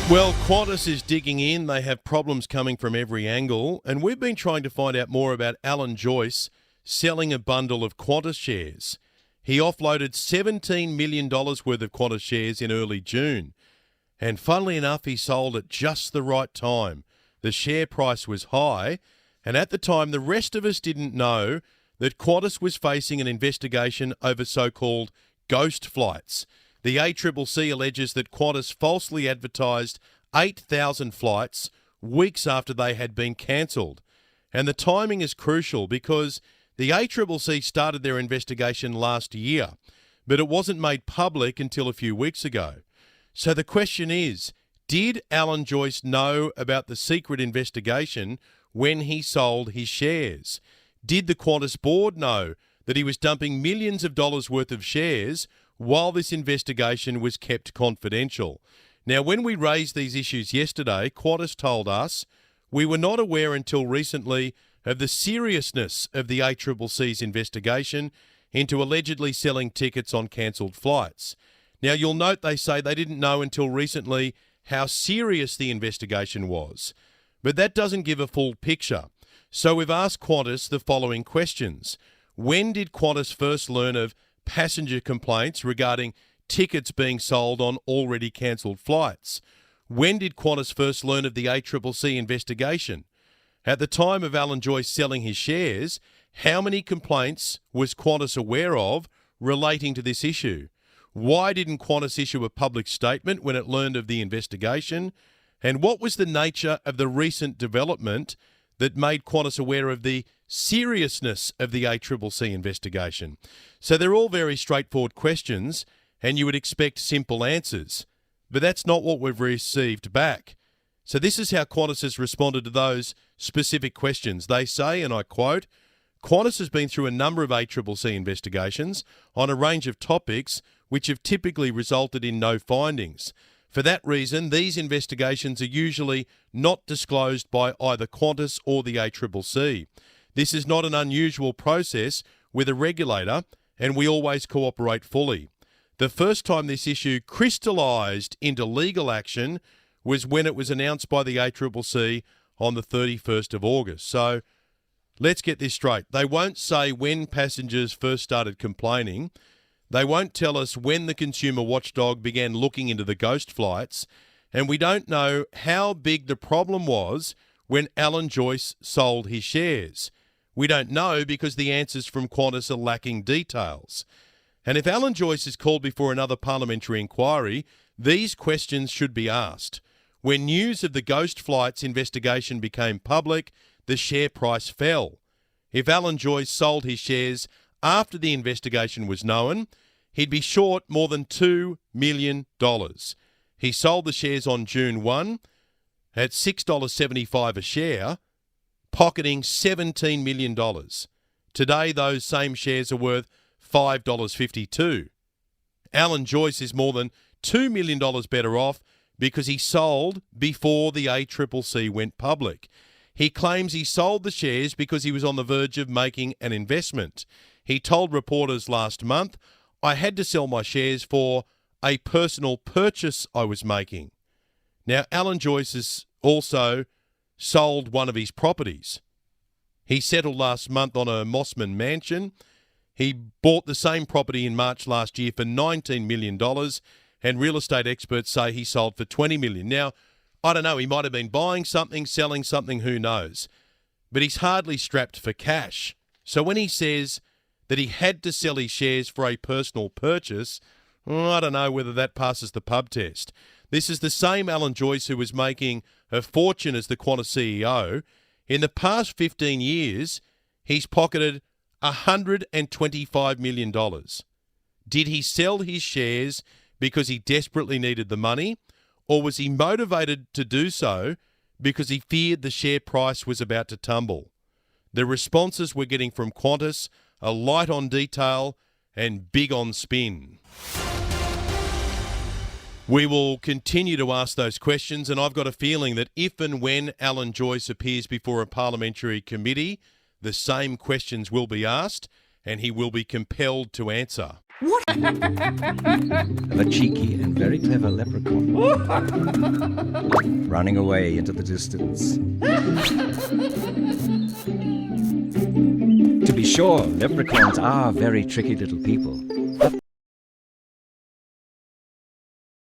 Well, Qantas is digging in. They have problems coming from every angle. And we've been trying to find out more about Alan Joyce selling a bundle of Qantas shares. He offloaded $17 million worth of Qantas shares in early June. And funnily enough, he sold at just the right time. The share price was high. And at the time, the rest of us didn't know that Qantas was facing an investigation over so-called ghost flights. The ACCC alleges that Qantas falsely advertised 8,000 flights weeks after they had been cancelled. And the timing is crucial because the ACCC started their investigation last year, but it wasn't made public until a few weeks ago. So the question is, did Alan Joyce know about the secret investigation when he sold his shares? Did the Qantas board know that he was dumping millions of dollars worth of shares while this investigation was kept confidential? Now, when we raised these issues yesterday, Qantas told us we were not aware until recently of the seriousness of the ACCC's investigation into allegedly selling tickets on cancelled flights. Now, you'll note they say they didn't know until recently how serious the investigation was. But that doesn't give a full picture. So we've asked Qantas the following questions. When did Qantas first learn of passenger complaints regarding tickets being sold on already cancelled flights? When did Qantas first learn of the ACCC investigation? At the time of Alan Joyce selling his shares, how many complaints was Qantas aware of relating to this issue? Why didn't Qantas issue a public statement when it learned of the investigation? And what was the nature of the recent development that made Qantas aware of the seriousness of the ACCC investigation? So they're all very straightforward questions, and you would expect simple answers. But that's not what we've received back. So this is how Qantas has responded to those specific questions. They say, and I quote, Qantas has been through a number of ACCC investigations on a range of topics which have typically resulted in no findings. For that reason, these investigations are usually not disclosed by either Qantas or the ACCC. This is not an unusual process with a regulator, and we always cooperate fully. The first time this issue crystallised into legal action was when it was announced by the ACCC on the 31st of August. So let's get this straight. They won't say when passengers first started complaining. They won't tell us when the consumer watchdog began looking into the ghost flights, and we don't know how big the problem was when Alan Joyce sold his shares. We don't know because the answers from Qantas are lacking details. And if Alan Joyce is called before another parliamentary inquiry, these questions should be asked. When news of the ghost flights investigation became public, the share price fell. If Alan Joyce sold his shares after the investigation was known, he'd be short more than $2 million. He sold the shares on June 1 at $6.75 a share, pocketing $17 million. Today, those same shares are worth $5.52. Alan Joyce is more than $2 million better off because he sold before the ACCC went public. He claims he sold the shares because he was on the verge of making an investment. He told reporters last month, I had to sell my shares for a personal purchase I was making. Now, Alan Joyce has also sold one of his properties. He settled last month on a Mossman mansion. He bought the same property in March last year for $19 million, and real estate experts say he sold for $20 million. Now, I don't know, he might have been buying something, selling something, who knows. But he's hardly strapped for cash. So when he says that he had to sell his shares for a personal purchase, I don't know whether that passes the pub test. This is the same Alan Joyce who was making a fortune as the Qantas CEO. In the past 15 years, he's pocketed $125 million. Did he sell his shares because he desperately needed the money, or was he motivated to do so because he feared the share price was about to tumble? The responses we're getting from Qantas are light on detail and big on spin. We will continue to ask those questions, and I've got a feeling that if and when Alan Joyce appears before a parliamentary committee, the same questions will be asked and he will be compelled to answer. What? Of a cheeky and very clever leprechaun running away into the distance. To be sure, leprechauns are very tricky little people.